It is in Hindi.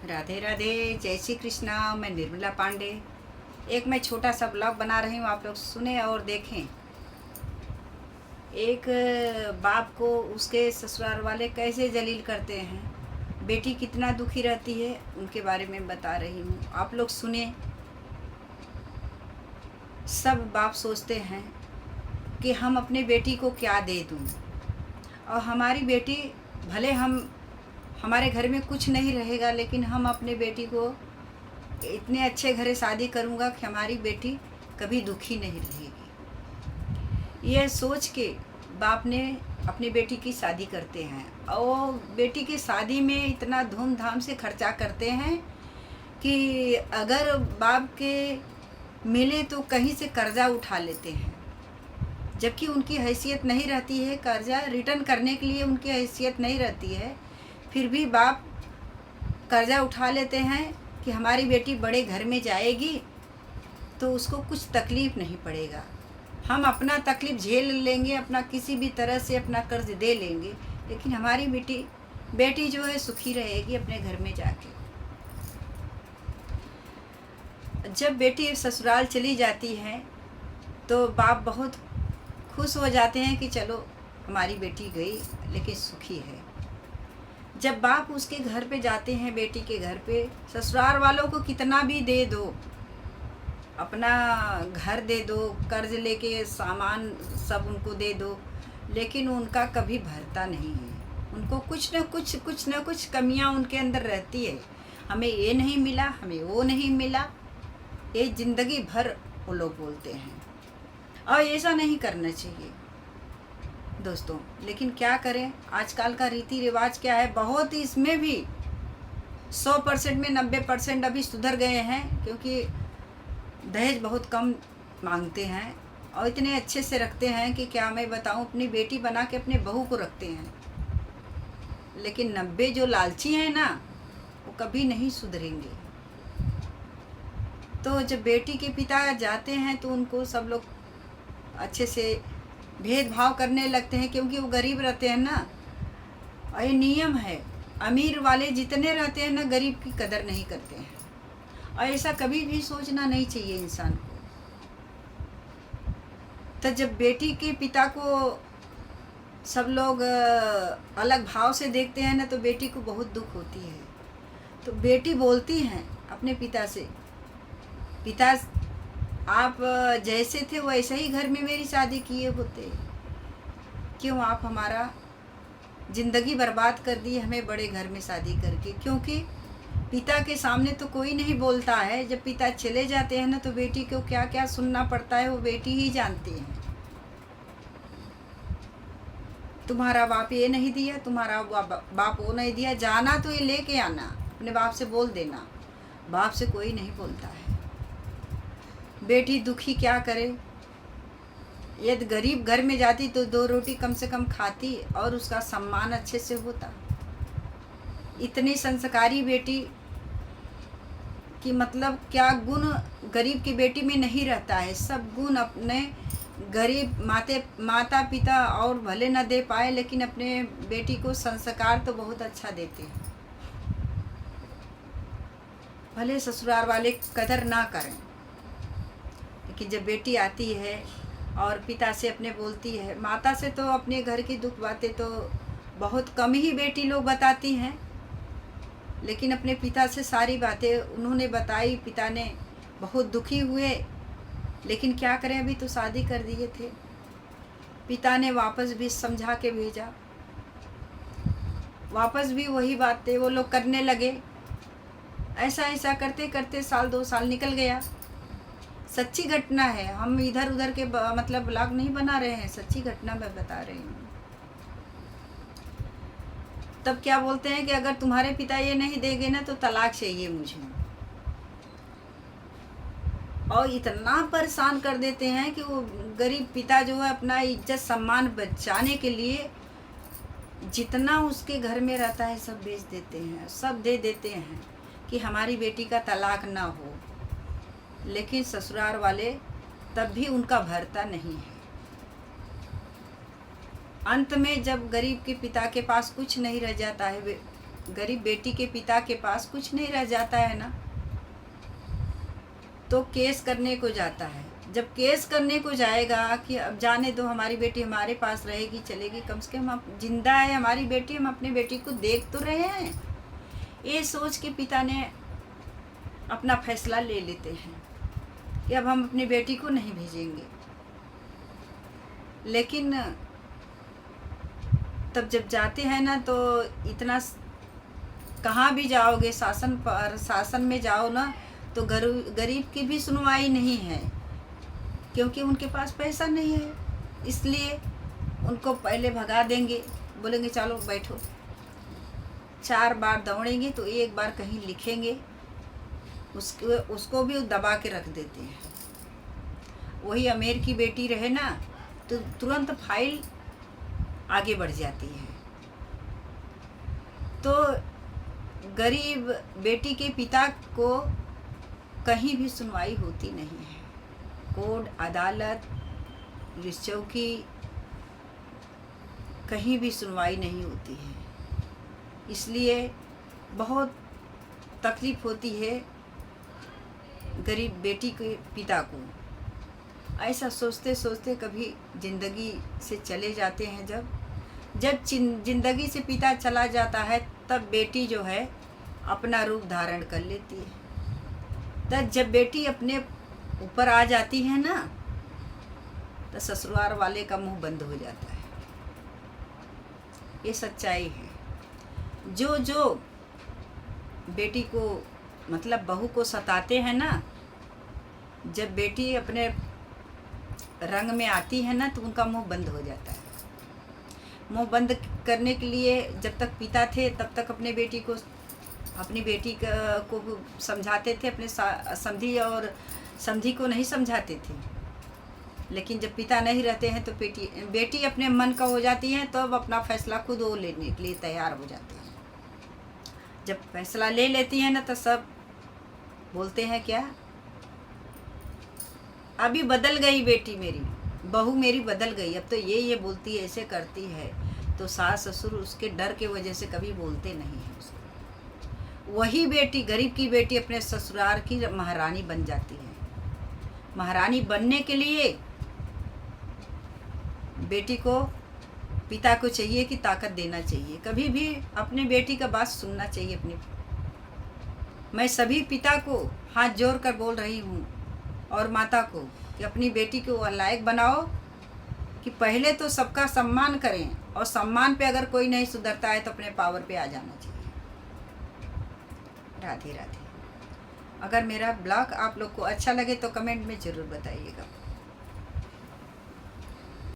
राधे राधे, जय श्री कृष्णा। मैं निर्मला पांडे। एक मैं छोटा सा ब्लॉग बना रही हूँ, आप लोग सुने और देखें। एक बाप को उसके ससुराल वाले कैसे जलील करते हैं, बेटी कितना दुखी रहती है, उनके बारे में बता रही हूँ, आप लोग सुने। सब बाप सोचते हैं कि हम अपने बेटी को क्या दे दूँ, और हमारी बेटी भले हमारे घर में कुछ नहीं रहेगा, लेकिन हम अपने बेटी को इतने अच्छे घरे शादी करूँगा कि हमारी बेटी कभी दुखी नहीं रहेगी। यह सोच के बाप ने अपनी बेटी की शादी करते हैं, और बेटी की शादी में इतना धूमधाम से खर्चा करते हैं कि अगर बाप के मिले तो कहीं से कर्जा उठा लेते हैं, जबकि उनकी हैसियत नहीं रहती है, कर्जा रिटर्न करने के लिए उनकी हैसियत नहीं रहती है। फिर भी बाप कर्जा उठा लेते हैं कि हमारी बेटी बड़े घर में जाएगी तो उसको कुछ तकलीफ़ नहीं पड़ेगा, हम अपना तकलीफ़ झेल लेंगे, अपना किसी भी तरह से अपना कर्ज दे लेंगे, लेकिन हमारी बेटी जो है सुखी रहेगी अपने घर में जाके। जब बेटी ससुराल चली जाती है तो बाप बहुत खुश हो जाते हैं कि चलो हमारी बेटी गई लेकिन सुखी है। जब बाप उसके घर पे जाते हैं, बेटी के घर पे, ससुराल वालों को कितना भी दे दो, अपना घर दे दो, कर्ज लेके सामान सब उनको दे दो, लेकिन उनका कभी भरता नहीं है। उनको कुछ न कुछ कमियां उनके अंदर रहती है। हमें ये नहीं मिला, हमें वो नहीं मिला, ये ज़िंदगी भर वो लोग बोलते हैं। और ऐसा नहीं करना चाहिए दोस्तों, लेकिन क्या करें, आजकल का रीति रिवाज क्या है, बहुत इसमें भी 100% में 90% अभी सुधर गए हैं, क्योंकि दहेज बहुत कम मांगते हैं और इतने अच्छे से रखते हैं कि क्या मैं बताऊं, अपनी बेटी बना के अपने बहू को रखते हैं। लेकिन 90 जो लालची हैं ना, वो कभी नहीं सुधरेंगे। तो जब बेटी के पिता जाते हैं तो उनको सब लोग अच्छे से भेदभाव करने लगते हैं, क्योंकि वो गरीब रहते हैं ना, और ये नियम है, अमीर वाले जितने रहते हैं ना, गरीब की कदर नहीं करते हैं। और ऐसा कभी भी सोचना नहीं चाहिए इंसान को। तो जब बेटी के पिता को सब लोग अलग भाव से देखते हैं ना, तो बेटी को बहुत दुख होती है। तो बेटी बोलती हैं अपने पिता से, पिता आप जैसे थे वैसे ही घर में मेरी शादी किए होते, क्यों आप हमारा ज़िंदगी बर्बाद कर दी हमें बड़े घर में शादी करके। क्योंकि पिता के सामने तो कोई नहीं बोलता है, जब पिता चले जाते हैं ना, तो बेटी को क्या क्या सुनना पड़ता है वो बेटी ही जानती है। तुम्हारा बाप ये नहीं दिया, तुम्हारा बाप वो नहीं दिया, जाना तो ये लेके आना, अपने बाप से बोल देना। बाप से कोई नहीं बोलता है। बेटी दुखी क्या करे, यदि गरीब घर में जाती तो 2 रोटी कम से कम खाती और उसका सम्मान अच्छे से होता। इतनी संस्कारी बेटी कि मतलब क्या गुण गरीब की बेटी में नहीं रहता है, सब गुण अपने गरीब माता पिता और भले न दे पाए, लेकिन अपने बेटी को संस्कार तो बहुत अच्छा देते हैं। भले ससुराल वाले कदर ना करें, कि जब बेटी आती है और पिता से अपने बोलती है, माता से तो अपने घर की दुख बातें तो बहुत कम ही बेटी लोग बताती हैं, लेकिन अपने पिता से सारी बातें उन्होंने बताई। पिता ने बहुत दुखी हुए, लेकिन क्या करें, अभी तो शादी कर दिए थे। पिता ने वापस भी समझा के भेजा, वापस भी वही बातें वो लोग करने लगे। ऐसा करते करते 1-2 साल निकल गया। सच्ची घटना है, हम इधर उधर के मतलब ब्लॉग नहीं बना रहे हैं, सच्ची घटना मैं बता रही हूँ। तब क्या बोलते हैं कि अगर तुम्हारे पिता ये नहीं देंगे ना तो तलाक चाहिए मुझे, और इतना परेशान कर देते हैं कि वो गरीब पिता जो है अपना इज्जत सम्मान बचाने के लिए जितना उसके घर में रहता है सब बेच देते हैं, सब दे देते हैं कि हमारी बेटी का तलाक ना हो। लेकिन ससुराल वाले तब भी उनका भरता नहीं है। अंत में जब गरीब के पिता के पास कुछ नहीं रह जाता है, गरीब बेटी के पिता के पास कुछ नहीं रह जाता है ना, तो केस करने को जाता है। जब केस करने को जाएगा कि अब जाने दो, हमारी बेटी हमारे पास रहेगी चलेगी, कम से कम जिंदा है हमारी बेटी, हम अपनी बेटी को देख तो रहे हैं, ये सोच के पिता ने अपना फैसला ले लेते हैं कि अब हम अपनी बेटी को नहीं भेजेंगे। लेकिन तब जब जाते हैं ना तो इतना, कहाँ भी जाओगे शासन में जाओ ना तो गरीब की भी सुनवाई नहीं है, क्योंकि उनके पास पैसा नहीं है, इसलिए उनको पहले भगा देंगे, बोलेंगे चलो बैठो। 4 बार दौड़ेंगे तो एक बार कहीं लिखेंगे, उसको भी दबा के रख देते हैं। वही अमीर की बेटी रहे ना तो तुरंत फाइल आगे बढ़ जाती है। तो गरीब बेटी के पिता को कहीं भी सुनवाई होती नहीं है। कोर्ट, अदालत, पुलिस चौकी, कहीं भी सुनवाई नहीं होती है। इसलिए बहुत तकलीफ़ होती है गरीब बेटी के पिता को। ऐसा सोचते सोचते कभी ज़िंदगी से चले जाते हैं। जब ज़िंदगी से पिता चला जाता है तब बेटी जो है अपना रूप धारण कर लेती है। तब जब बेटी अपने ऊपर आ जाती है ना तो ससुराल वाले का मुंह बंद हो जाता है। ये सच्चाई है। जो बेटी को मतलब बहू को सताते हैं ना, जब बेटी अपने रंग में आती है ना तो उनका मुंह बंद हो जाता है। मुंह बंद करने के लिए जब तक पिता थे तब तक अपनी बेटी को समझाते थे, अपने समधी को नहीं समझाते थे। लेकिन जब पिता नहीं रहते हैं तो बेटी अपने मन का हो जाती है, तो अब अपना फैसला खुद वो लेने के लिए तैयार हो जाती है। जब फैसला ले लेती है ना तो सब बोलते हैं क्या, अभी बदल गई बेटी मेरी, बहू मेरी बदल गई, अब तो ये बोलती है, ऐसे करती है। तो सास ससुर उसके डर के वजह से कभी बोलते नहीं हैं उसको। वही बेटी, गरीब की बेटी, अपने ससुराल की महारानी बन जाती है। महारानी बनने के लिए बेटी को पिता को चाहिए कि ताकत देना चाहिए, कभी भी अपनी बेटी का बात सुनना चाहिए अपनी। मैं सभी पिता को हाथ जोड़ कर बोल रही हूँ और माता को कि अपनी बेटी को लायक बनाओ कि पहले तो सबका सम्मान करें, और सम्मान पे अगर कोई नहीं सुधरता है तो अपने पावर पे आ जाना चाहिए। राधे राधे। अगर मेरा ब्लॉग आप लोग को अच्छा लगे तो कमेंट में ज़रूर बताइएगा।